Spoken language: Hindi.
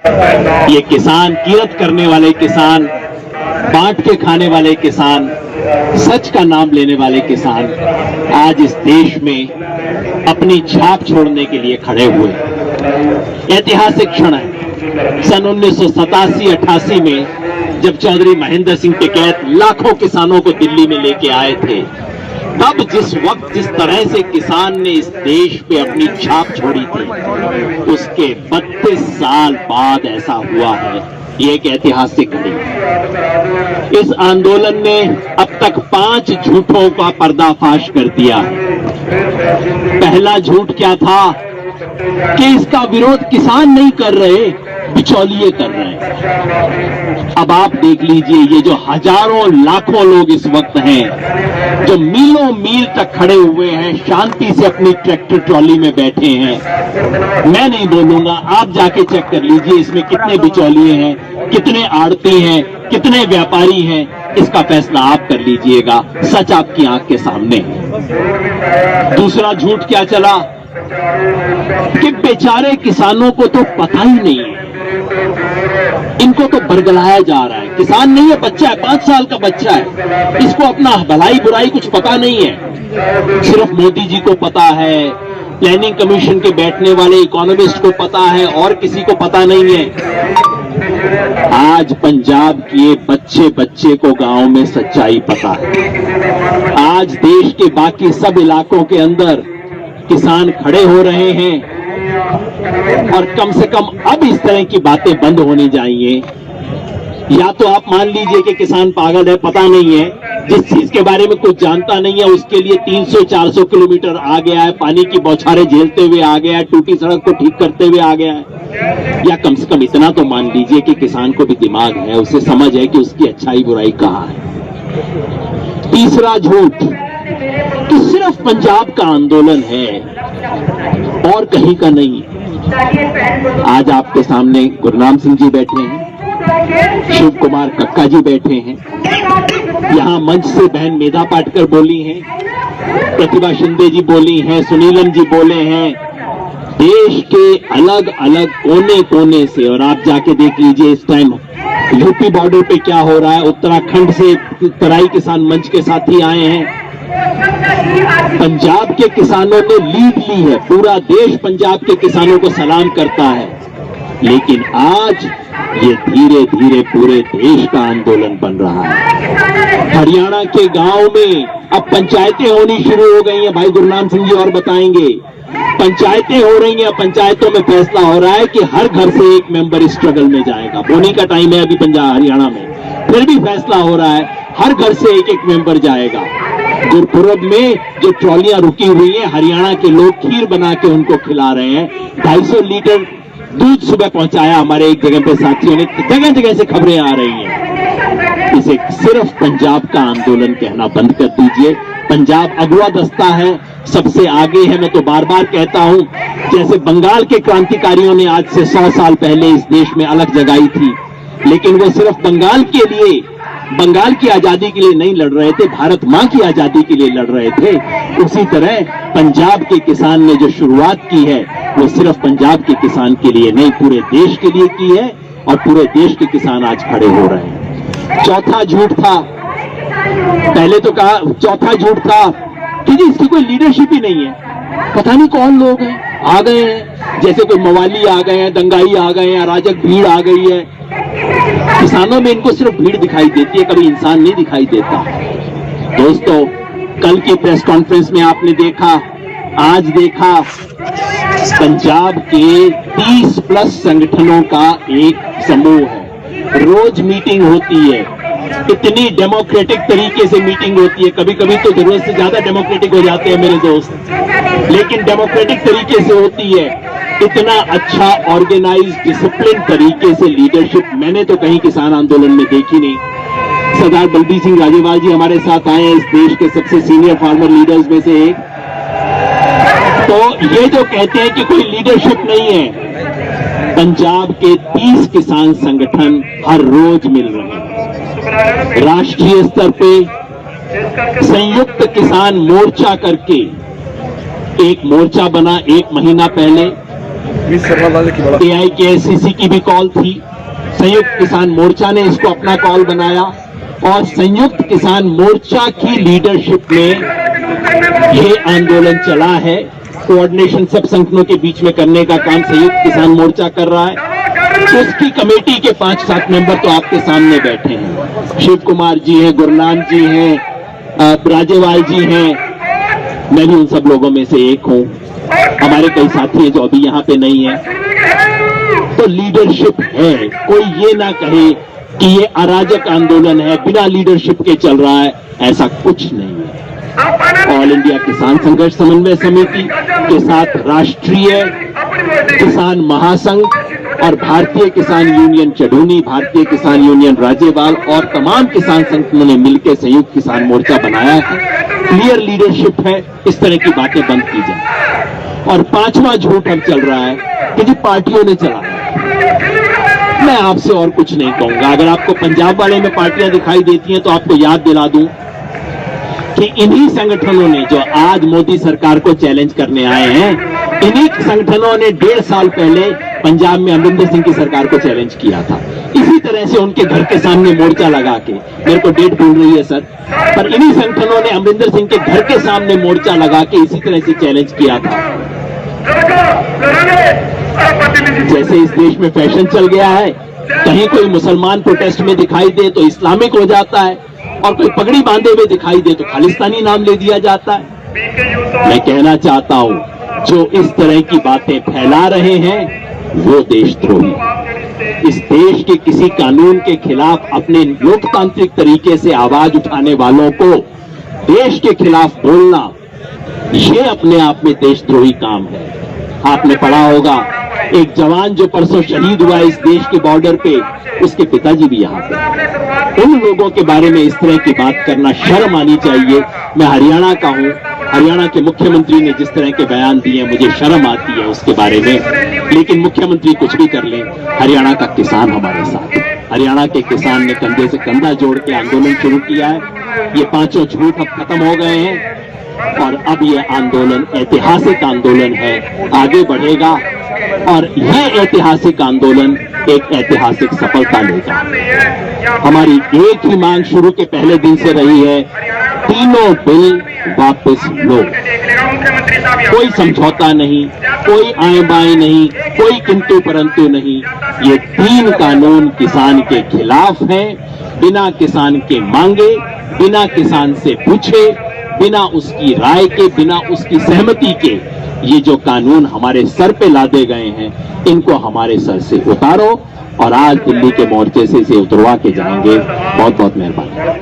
ये किसान, किरत करने वाले किसान, बांट के खाने वाले किसान, सच का नाम लेने वाले किसान आज इस देश में अपनी छाप छोड़ने के लिए खड़े हुए। ऐतिहासिक क्षण है। सन 1987-88 में जब चौधरी महेंद्र सिंह टिकैत लाखों किसानों को दिल्ली में लेके आए थे, तब जिस वक्त जिस तरह से किसान ने इस देश पे अपनी छाप छोड़ी थी, उसके 32 साल बाद ऐसा हुआ है। ये एक ऐतिहासिक घड़ी। इस आंदोलन ने अब तक 5 झूठों का पर्दाफाश कर दिया है। पहला झूठ क्या था कि इसका विरोध किसान नहीं कर रहे, बिचौलिए कर रहे हैं। अब आप देख लीजिए, ये जो हजारों लाखों लोग इस वक्त हैं, जो मीलों मील तक खड़े हुए हैं, शांति से अपनी ट्रैक्टर ट्रॉली में बैठे हैं। मैं नहीं बोलूंगा, आप जाके चेक कर लीजिए इसमें कितने बिचौलिए हैं, कितने आड़ती हैं, कितने व्यापारी हैं। इसका फैसला आप कर लीजिएगा। सच आपकी आंख के सामने है। दूसरा झूठ क्या चला कि बेचारे किसानों को तो पता ही नहीं है, इनको तो बरगलाया जा रहा है। किसान नहीं है, बच्चा है, 5 साल का बच्चा है, इसको अपना भलाई बुराई कुछ पता नहीं है। सिर्फ मोदी जी को पता है, प्लानिंग कमीशन के बैठने वाले इकोनॉमिस्ट को पता है, और किसी को पता नहीं है। आज पंजाब के बच्चे बच्चे को गांव में सच्चाई पता है। आज देश के बाकी सब इलाकों के अंदर किसान खड़े हो रहे हैं, और कम से कम अब इस तरह की बातें बंद होनी चाहिए। या तो आप मान लीजिए कि किसान पागल है, पता नहीं है, जिस चीज के बारे में कुछ जानता नहीं है उसके लिए 300-400 किलोमीटर आ गया है, पानी की बौछारें झेलते हुए आ गया है, टूटी सड़क को ठीक करते हुए आ गया है। या कम से कम इतना तो मान लीजिए कि किसान को भी दिमाग है, उसे समझ है कि उसकी अच्छाई बुराई कहाँ है। तीसरा झूठ कि सिर्फ पंजाब का आंदोलन है और कहीं का नहीं। आज आपके सामने गुरनाम सिंह जी बैठे हैं, शिव कुमार कक्का जी बैठे हैं, यहां मंच से बहन मेधा पाटकर बोली हैं, प्रतिभा शिंदे जी बोली हैं, सुनीलम जी बोले हैं। देश के अलग अलग कोने कोने से, और आप जाके देख लीजिए इस टाइम यूपी बॉर्डर पे क्या हो रहा है। उत्तराखंड से तराई किसान मंच के साथी आए हैं। पंजाब के किसानों ने लीड ली है, पूरा देश पंजाब के किसानों को सलाम करता है। लेकिन आज ये धीरे धीरे पूरे देश का आंदोलन बन रहा है। हरियाणा के गांव में अब पंचायतें होनी शुरू हो गई हैं। भाई गुरनाम सिंह जी और बताएंगे, पंचायतें हो रही हैं। पंचायतों में फैसला हो रहा है कि हर घर से एक मेंबर स्ट्रगल में जाएगा। बोनी का टाइम है अभी पंजाब हरियाणा में, फिर भी फैसला हो रहा है हर घर से एक एक मेंबर जाएगा। गुरपुरब में जो ट्रॉलियां रुकी हुई हैं, हरियाणा के लोग खीर बना के उनको खिला रहे हैं। 250 लीटर दूध सुबह पहुंचाया हमारे एक जगह पे साथियों ने। जगह जगह से खबरें आ रही हैं। इसे सिर्फ पंजाब का आंदोलन कहना बंद कर दीजिए। पंजाब अगुआ दस्ता है, सबसे आगे है। मैं तो बार बार कहता हूं, जैसे बंगाल के क्रांतिकारियों ने आज से 100 साल पहले इस देश में अलग जगाई थी, लेकिन वो सिर्फ बंगाल के लिए, बंगाल की आजादी के लिए नहीं लड़ रहे थे, भारत मां की आजादी के लिए लड़ रहे थे। उसी तरह पंजाब के किसान ने जो शुरुआत की है, वो सिर्फ पंजाब के किसान के लिए नहीं, पूरे देश के लिए की है, और पूरे देश के किसान आज खड़े हो रहे हैं। चौथा झूठ था, पहले तो कहा, चौथा झूठ था कि जी इसकी कोई लीडरशिप ही नहीं है, पता नहीं कौन लोग हैं, आ गए हैं, जैसे कोई मवाली आ गए हैं, दंगाई आ गए हैं, अराजक भीड़ आ गई है। किसानों में इनको सिर्फ भीड़ दिखाई देती है, कभी इंसान नहीं दिखाई देता। दोस्तों, कल की प्रेस कॉन्फ्रेंस में आपने देखा, आज देखा, पंजाब के 30+ संगठनों का एक समूह है। रोज मीटिंग होती है, इतनी डेमोक्रेटिक तरीके से मीटिंग होती है। कभी कभी तो जरूरत से ज्यादा डेमोक्रेटिक हो जाते हैं मेरे दोस्त, लेकिन डेमोक्रेटिक तरीके से होती है। इतना अच्छा ऑर्गेनाइज डिसिप्लिन तरीके से लीडरशिप मैंने तो कहीं किसान आंदोलन में देखी नहीं। सरदार बलबीर सिंह राजेवाल जी हमारे साथ आए हैं, इस देश के सबसे सीनियर फार्मर लीडर्स में से एक। तो ये जो कहते हैं कि कोई लीडरशिप नहीं है, पंजाब के 30 किसान संगठन हर रोज मिल रहे हैं। राष्ट्रीय स्तर पे संयुक्त किसान मोर्चा करके एक मोर्चा बना 1 महीना पहले, AIKSCC की भी कॉल थी, संयुक्त किसान मोर्चा ने इसको अपना कॉल बनाया और संयुक्त किसान मोर्चा की लीडरशिप में ये आंदोलन चला है। कोऑर्डिनेशन सब संगठनों के बीच में करने का काम संयुक्त किसान मोर्चा कर रहा है। उसकी कमेटी के 5-7 मेंबर तो आपके सामने बैठे हैं। शिव कुमार जी हैं, गुरनाम जी हैं, राजेवाल जी हैं, मैं भी उन सब लोगों में से एक हूं। हमारे कई साथी हैं जो अभी यहां पे नहीं है। तो लीडरशिप है, कोई ये ना कहे कि ये अराजक आंदोलन है, बिना लीडरशिप के चल रहा है, ऐसा कुछ नहीं है। ऑल इंडिया किसान संघर्ष समन्वय समिति के साथ राष्ट्रीय किसान महासंघ और भारतीय किसान यूनियन चढ़ूनी, भारतीय किसान यूनियन राज्यपाल और तमाम किसान संगठनों ने मिलकर संयुक्त किसान मोर्चा बनाया है। क्लियर लीडरशिप है, इस तरह की बातें बंद की जाए। और 5वां झूठ अब चल रहा है कि जी पार्टियों ने चला। मैं आपसे और कुछ नहीं कहूंगा। अगर आपको पंजाब वाले में पार्टियां दिखाई देती हैं तो आपको याद दिला दूं कि इन्हीं संगठनों ने जो आज मोदी सरकार को चैलेंज करने आए हैं, इन्हीं संगठनों ने 1.5 साल पहले पंजाब में अमरिंदर सिंह की सरकार को चैलेंज किया था। इसी तरह से उनके घर के सामने मोर्चा लगा के, मेरे को डेट भूल रही है सर, पर इन्हीं संगठनों ने अमरिंदर सिंह के घर के सामने मोर्चा लगा के इसी तरह से चैलेंज किया था। जैसे इस देश में फैशन चल गया है, कहीं कोई मुसलमान प्रोटेस्ट में दिखाई दे तो इस्लामिक हो जाता है, और कोई पगड़ी बांधे हुए दिखाई दे तो खालिस्तानी नाम ले दिया जाता है। मैं कहना चाहता हूं, जो इस तरह की बातें फैला रहे हैं वो देशद्रोही। इस देश के किसी कानून के खिलाफ अपने लोकतांत्रिक तरीके से आवाज उठाने वालों को देश के खिलाफ बोलना, ये अपने आप में देशद्रोही काम है। आपने पढ़ा होगा, एक जवान जो परसों शहीद हुआ इस देश के बॉर्डर पे, उसके पिताजी भी यहाँ पे। उन लोगों के बारे में इस तरह की बात करना शर्म आनी चाहिए। मैं हरियाणा का हूँ, हरियाणा के मुख्यमंत्री ने जिस तरह के बयान दिए मुझे शर्म आती है उसके बारे में। लेकिन मुख्यमंत्री कुछ भी कर ले, हरियाणा का किसान हमारे साथ। हरियाणा के किसान ने कंधे से कंधा जोड़ के आंदोलन शुरू किया है। ये 5 झूठ अब खत्म हो गए हैं और अब ये आंदोलन ऐतिहासिक आंदोलन है, आगे बढ़ेगा और ये ऐतिहासिक आंदोलन एक ऐतिहासिक सफलता लेगा। हमारी एक ही मांग शुरू के पहले दिन से रही है, तीनों बिल वापस लो। कोई समझौता नहीं, कोई आए बाएं नहीं, कोई किंतु परंतु नहीं। ये 3 कानून किसान के खिलाफ हैं, बिना किसान के मांगे, बिना किसान से पूछे, बिना उसकी राय के, बिना उसकी सहमति के ये जो कानून हमारे सर पे लादे गए हैं, इनको हमारे सर से उतारो और आज दिल्ली के मोर्चे से इसे उतरवा के जाएंगे। बहुत बहुत मेहरबानी।